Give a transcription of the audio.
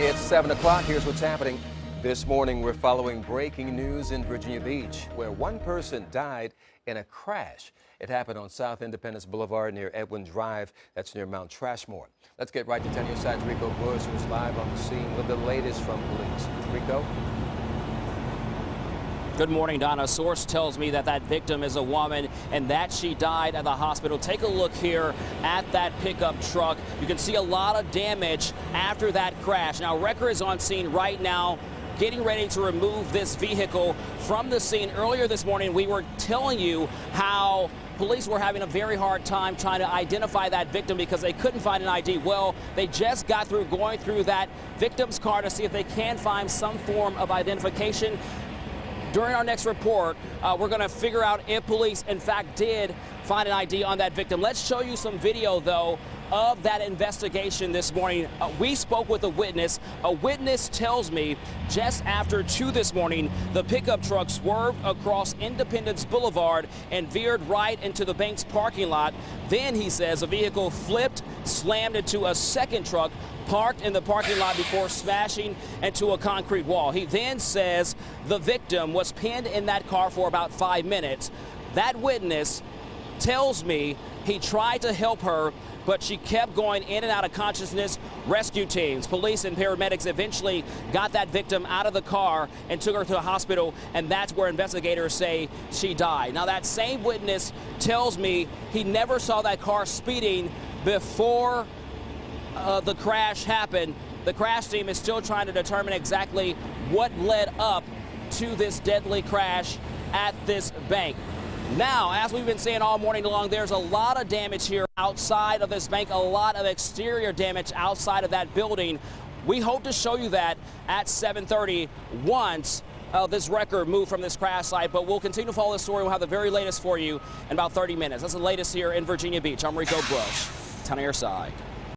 It's 7 o'clock. Here's what's happening. This morning, we're following breaking news in Virginia Beach, where one person died in a crash. It happened on South Independence Boulevard near Edwin Drive. That's near Mount Trashmore. Let's get right to 10 News Side's Rico, who's live on the scene with the latest from police. Rico? Good morning, Donna. A source tells me that that victim is a woman and that she died at the hospital. Take a look here at that pickup truck. You can see a lot of damage after that crash. Now, Wrecker is on scene right now, getting ready to remove this vehicle from the scene. Earlier this morning, we were telling you how police were having a very hard time trying to identify that victim because they couldn't find an ID. Well, they just got through going through that victim's car to see if they can find some form of identification. During our next report, we're going to figure out if police, in fact, did find an ID on that victim. Let's show you some video, though, of that investigation this morning. We spoke with a witness. A witness tells me just after 2 this morning, the pickup truck swerved across Independence Boulevard and veered right into the bank's parking lot. Then, he says, a vehicle flipped, slammed into a second truck, parked in the parking lot before smashing into a concrete wall. He then says the victim was pinned in that car for about 5 minutes. That witness tells me he tried to help her, but she kept going in and out of consciousness. Rescue teams, police, and paramedics eventually got that victim out of the car and took her to the hospital, and that's where investigators say she died. Now, that same witness tells me he never saw that car speeding before the crash happened. The crash team is still trying to determine exactly what led up to this deadly crash at this bank. Now, as we've been saying all morning long, there's a lot of damage here outside of this bank, a lot of exterior damage outside of that building. We hope to show you that at 7:30 once this record moved from this crash site, but we'll continue to follow this story. We'll have the very latest for you in about 30 minutes. That's the latest here in Virginia Beach. I'm Rico. 10 on your side.